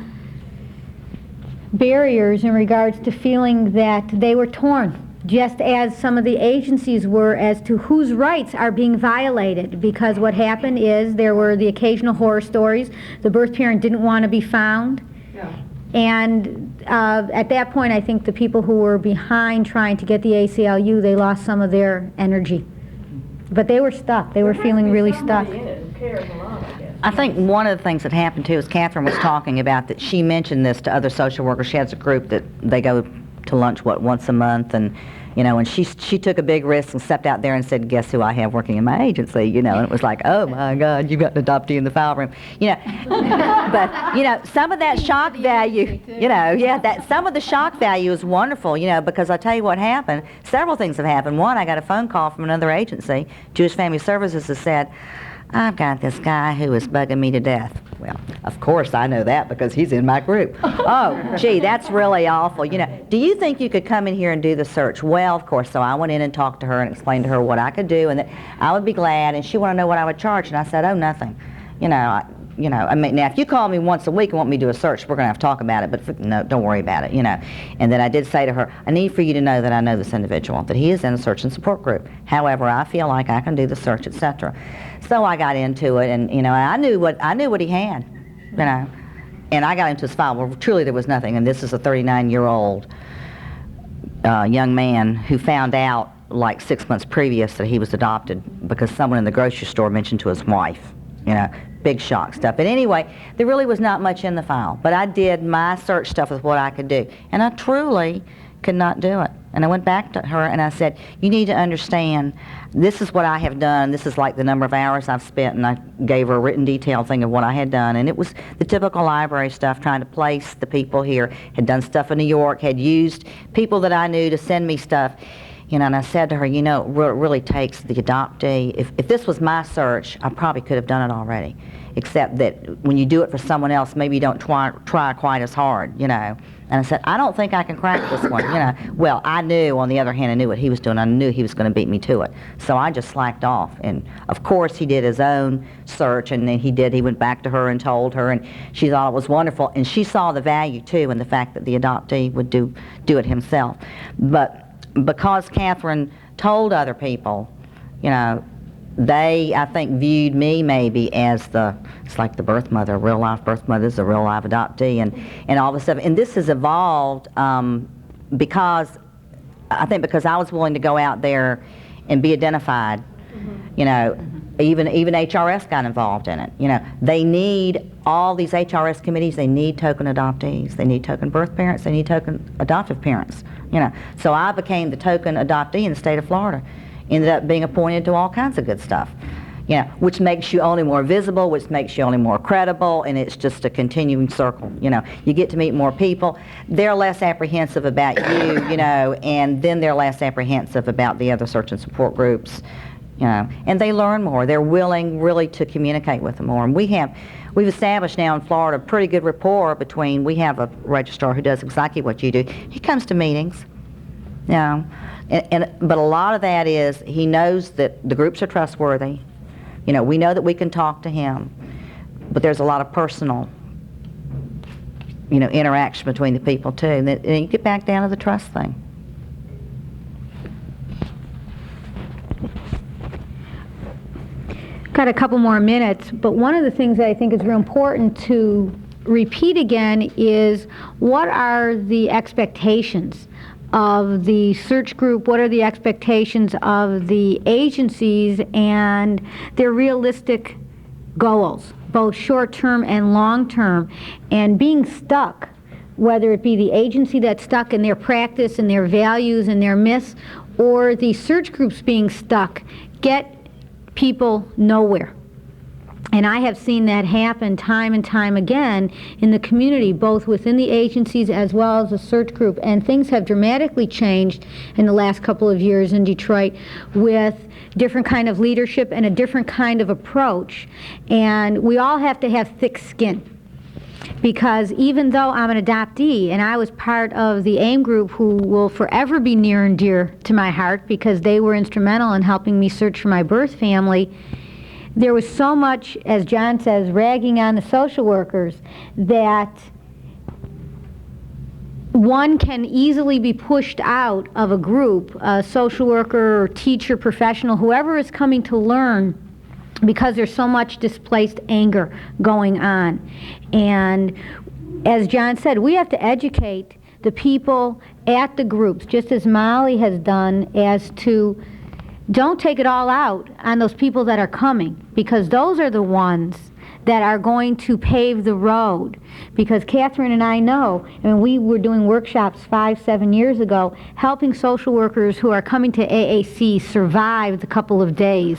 barriers in regards to feeling that they were torn, just as some of the agencies were, as to whose rights are being violated. Because what happened is there were the occasional horror stories. The birth parent didn't want to be found. Yeah. And at that point, I think the people who were behind trying to get the ACLU, they lost some of their energy. But they were stuck. They were feeling really stuck. I think one of the things that happened too is Catherine was talking about that she mentioned this to other social workers. She has a group that they go to lunch, once a month, and and she took a big risk and stepped out there and said, guess who I have working in my agency, and it was like, oh my God, you've got an adoptee in the file room, but some of that shock value, some of the shock value is wonderful, because I tell you what happened, several things have happened. One, I got a phone call from another agency, Jewish Family Services, that said, I've got this guy who is bugging me to death. Well, of course I know that because he's in my group. Oh, gee, that's really awful. Do you think you could come in here and do the search? Well, of course. So I went in and talked to her and explained to her what I could do and that I would be glad. And she wanted to know what I would charge. And I said, oh, nothing. Now if you call me once a week and want me to do a search, we're going to have to talk about it, but no, don't worry about it, And then I did say to her, I need for you to know that I know this individual, that he is in a search and support group. However, I feel like I can do the search, etc. So I got into it, and, I knew what he had, and I got into his file. Well, truly there was nothing, and this is a 39-year-old young man who found out like 6 months previous that he was adopted because someone in the grocery store mentioned to his wife, big shock stuff. But anyway, there really was not much in the file. But I did my search stuff with what I could do. And I truly could not do it. And I went back to her and I said, you need to understand, this is what I have done. This is like the number of hours I've spent. And I gave her a written detailed thing of what I had done. And it was the typical library stuff, trying to place the people here. Had done stuff in New York, had used people that I knew to send me stuff. And I said to her, it really takes the adoptee. If this was my search, I probably could have done it already. Except that when you do it for someone else, maybe you don't try quite as hard, And I said, I don't think I can crack this one, Well, I knew, on the other hand, I knew what he was doing. I knew he was going to beat me to it. So I just slacked off. And, of course, he did his own search, and then he went back to her and told her, and she thought it was wonderful. And she saw the value, too, in the fact that the adoptee would do it himself. But because Catherine told other people, they, I think, viewed me maybe as it's like the birth mother, a real life birth mother is a real life adoptee, and all this stuff. And this has evolved because I was willing to go out there and be identified. Even HRS got involved in it. They need all these HRS committees. They need token adoptees. They need token birth parents. They need token adoptive parents. So I became the token adoptee in the state of Florida. Ended up being appointed to all kinds of good stuff. Which makes you only more visible, which makes you only more credible, and it's just a continuing circle. You get to meet more people. They're less apprehensive about you, and then they're less apprehensive about the other search and support groups. And they learn more. They're willing really to communicate with them more. And we we've established now in Florida a pretty good rapport between, we have a registrar who does exactly what you do. He comes to meetings, you know, but a lot of that is he knows that the groups are trustworthy. You know, we know that we can talk to him, but there's a lot of personal, you know, interaction between the people too. And you get back down to the trust thing. Got a couple more minutes, but one of the things that I think is real important to repeat again is what are the expectations of the search group, what are the expectations of the agencies and their realistic goals, both short-term and long-term, and being stuck, whether it be the agency that's stuck in their practice and their values and their myths, or the search groups being stuck, get people nowhere. And I have seen that happen time and time again in the community, both within the agencies as well as the search group. And things have dramatically changed in the last couple of years in Detroit with different kind of leadership and a different kind of approach. And we all have to have thick skin. Because even though I'm an adoptee and I was part of the AIM group, who will forever be near and dear to my heart because they were instrumental in helping me search for my birth family, there was so much, as John says, ragging on the social workers that one can easily be pushed out of a group, a social worker or teacher, professional, whoever is coming to learn, because there's so much displaced anger going on. And as John said, we have to educate the people at the groups, just as Molly has done, as to don't take it all out on those people that are coming, because those are the ones that are going to pave the road. Because Catherine and I know, and we were doing workshops 5-7 years ago, helping social workers who are coming to AAC survive the couple of days.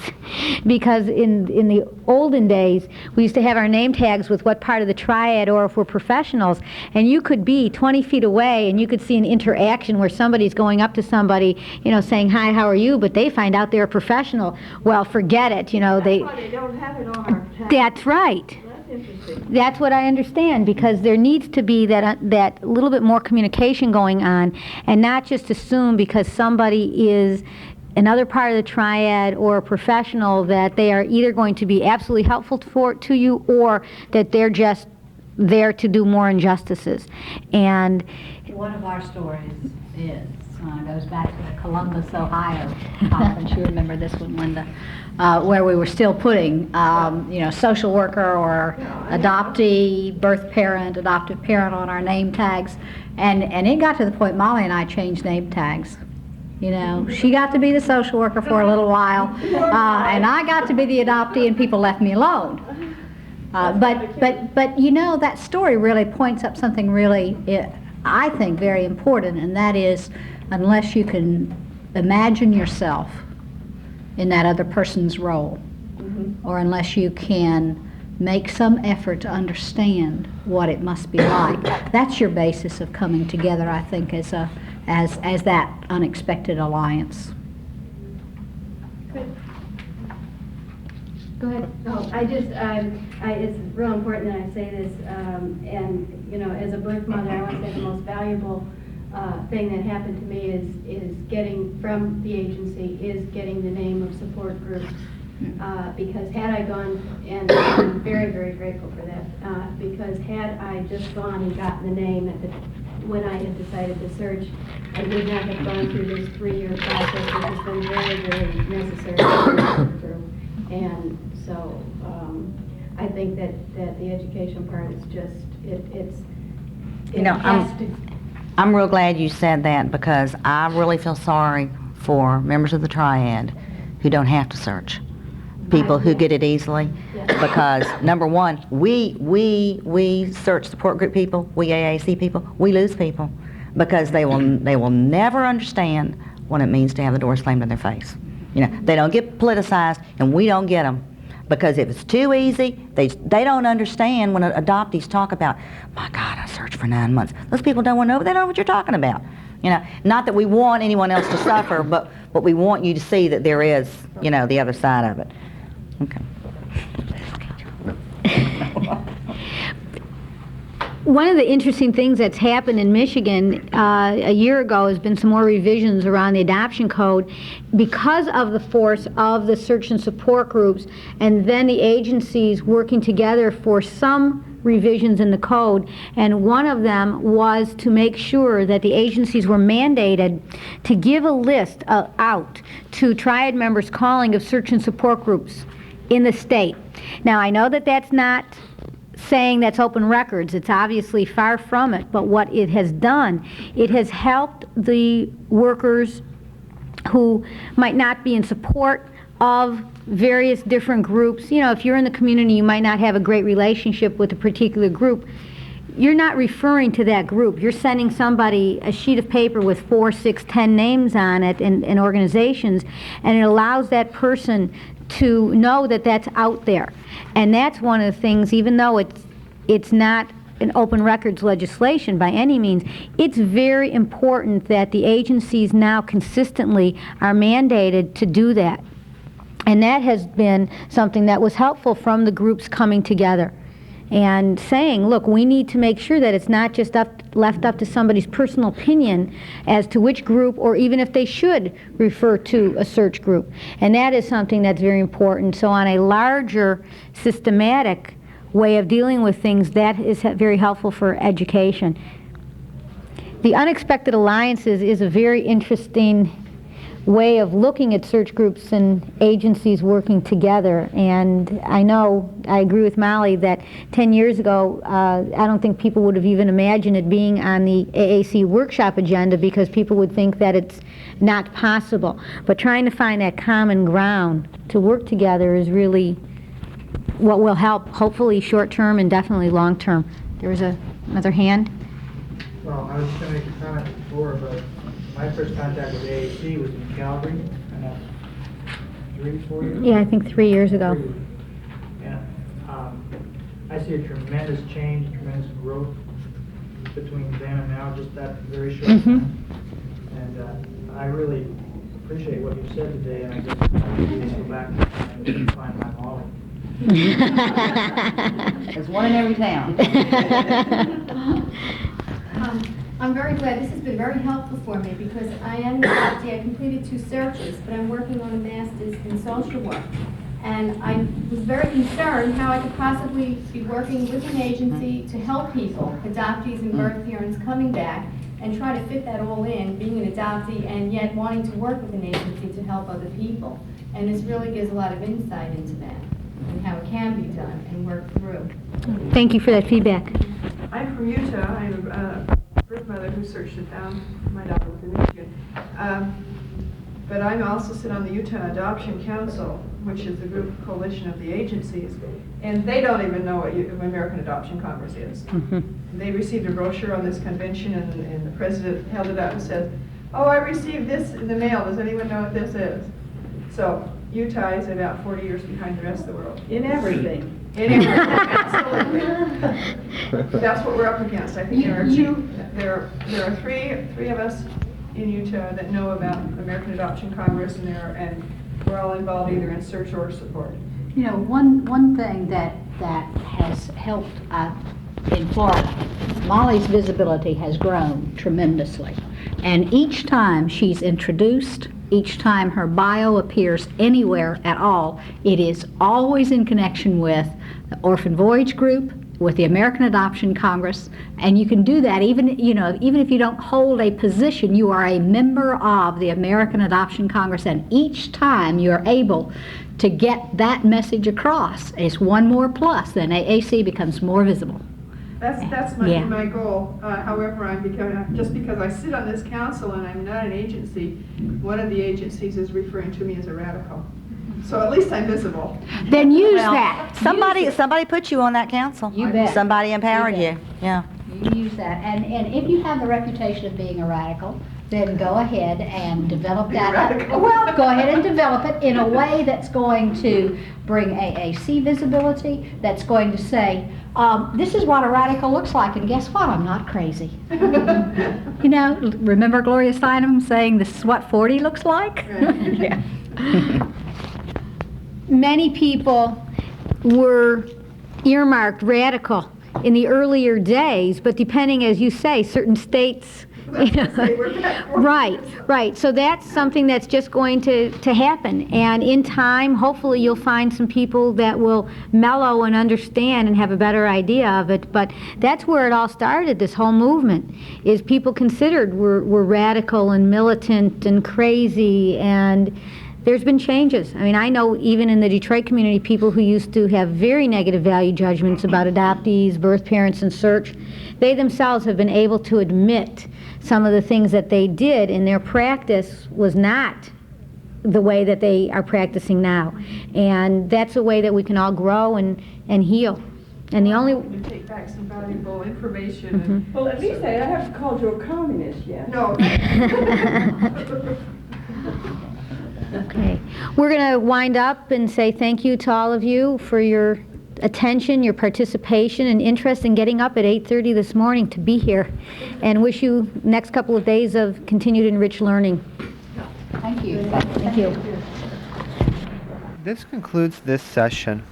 Because in the olden days, we used to have our name tags with what part of the triad, or if we're professionals, and you could be 20 feet away and you could see an interaction where somebody's going up to somebody, you know, saying, "Hi, how are you?" But they find out they're a professional. Well, forget it, you know. That's why they don't have it on our tag. That's right. That's interesting. That's what I understand, because there needs to be that little bit more communication going on, and not just assume because somebody is another part of the triad or a professional that they are either going to be absolutely helpful to you, or that they're just there to do more injustices. And one of our stories goes back to the Columbus, Ohio conference. You remember this one, Linda, where we were still putting, you know, social worker or adoptee, birth parent, adoptive parent on our name tags, and it got to the point Molly and I changed name tags. You know, she got to be the social worker for a little while, and I got to be the adoptee, and people left me alone. But you know, that story really points up something really, I think, very important, and that is, unless you can imagine yourself in that other person's role, or unless you can make some effort to understand what it must be like, that's your basis of coming together, I think, as that unexpected alliance. Go ahead. Oh, it's real important that I say this, and, you know, as a birth mother, I want to say the most valuable thing that happened to me is getting from the agency, is getting the name of support groups. Because had I gone, and I'm very, very grateful for that, because had I just gone and gotten the name when I had decided to search, I would not have gone through this 3-year process, which has been very, very necessary to go through. And so I think that the education part is just, you know, I'm real glad you said that, because I really feel sorry for members of the triad who don't have to search. People who get it easily, because number one, we search support group people, we AAC people, we lose people because they will never understand what it means to have the door slammed in their face. You know, they don't get politicized, and we don't get them, because if it's too easy, they don't understand when adoptees talk about, my God, I searched for 9 months. Those people don't want to know, they don't know what you're talking about. You know, not that we want anyone else to suffer, but we want you to see that there is, you know, the other side of it. Okay. One of the interesting things that's happened in Michigan a year ago has been some more revisions around the adoption code because of the force of the search and support groups and then the agencies working together for some revisions in the code, and one of them was to make sure that the agencies were mandated to give a list out to triad members calling of search and support groups in the state. Now, I know that that's not saying that's open records. It's obviously far from it, but what it has done, it has helped the workers who might not be in support of various different groups. You know, if you're in the community, you might not have a great relationship with a particular group. You're not referring to that group. You're sending somebody a sheet of paper with 4, 6, 10 names on it and organizations, and it allows that person to know that that's out there. And that's one of the things, even though it's not an open records legislation by any means, it's very important that the agencies now consistently are mandated to do that. And that has been something that was helpful from the groups coming together and saying, look, we need to make sure that it's not just left up to somebody's personal opinion as to which group or even if they should refer to a search group. And that is something that's very important. So on a larger systematic way of dealing with things, that is very helpful for education. The unexpected alliances is a very interesting way of looking at search groups and agencies working together. And I know, I agree with Molly that 10 years ago, I don't think people would have even imagined it being on the AAC workshop agenda because people would think that it's not possible. But trying to find that common ground to work together is really what will help, hopefully short-term and definitely long-term. There was another hand. Well, I was just going to make a comment before, but my first contact with AAC was in Calgary, and that's 3, 4 years? Yeah, I think 3 years ago. Yeah. I see a tremendous change, tremendous growth between then and now, just that very short time. And I really appreciate what you said today, and I guess I need to go back and find my Molly. There's one in every town. I'm very glad. This has been very helpful for me because I am adoptee. I completed 2 searches, but I'm working on a master's in social work. And I was very concerned how I could possibly be working with an agency to help people, adoptees and birth parents coming back, and try to fit that all in, being an adoptee and yet wanting to work with an agency to help other people. And this really gives a lot of insight into that and how it can be done and worked through. Thank you for that feedback. I'm from Utah. I'm a birth mother who searched it down. My daughter was in Michigan. But I also sit on the Utah Adoption Council, which is a group coalition of the agencies, and they don't even know what American Adoption Congress is. They received a brochure on this convention, and the president held it up and said, "Oh, I received this in the mail. Does anyone know what this is?" So Utah is about 40 years behind the rest of the world. In everything. In everything, absolutely. That's what we're up against. I think there are three of us in Utah that know about American Adoption Congress, and we're all involved either in search or support. You know, one thing that has helped in Florida, Molly's visibility has grown tremendously. And each time she's introduced, each time her bio appears anywhere at all, it is always in connection with the Orphan Voyage Group, with the American Adoption Congress, and you can do that even if you don't hold a position, you are a member of the American Adoption Congress, and each time you're able to get that message across. It's one more plus, then AAC becomes more visible. That's my goal. However, just because I sit on this council and I'm not an agency, one of the agencies is referring to me as a radical. So at least I'm visible. Then use that. Somebody put you on that council. You bet. Somebody empowered you. Yeah. You use that. And if you have the reputation of being a radical, then go ahead and develop that. Well, go ahead and develop it in a way that's going to bring AAC visibility, that's going to say, this is what a radical looks like, and guess what? I'm not crazy. You know, remember Gloria Steinem saying, this is what 40 looks like? Right. Yeah. Many people were earmarked radical in the earlier days, but depending, as you say, certain states. Right. So that's something that's just going to happen. And in time, hopefully you'll find some people that will mellow and understand and have a better idea of it. But that's where it all started, this whole movement, is people considered were radical and militant and crazy, and there's been changes. I mean, I know even in the Detroit community, people who used to have very negative value judgments about adoptees, birth parents, and search, they themselves have been able to admit some of the things that they did in their practice was not the way that they are practicing now. And that's a way that we can all grow and heal. And the only... To take back some valuable information. Well, at least I haven't called you a communist yet. No. Okay. We're going to wind up and say thank you to all of you for your attention, your participation, and interest in getting up at 8:30 this morning to be here, and wish you next couple of days of continued enriched learning. Thank you. Thank you. This concludes this session.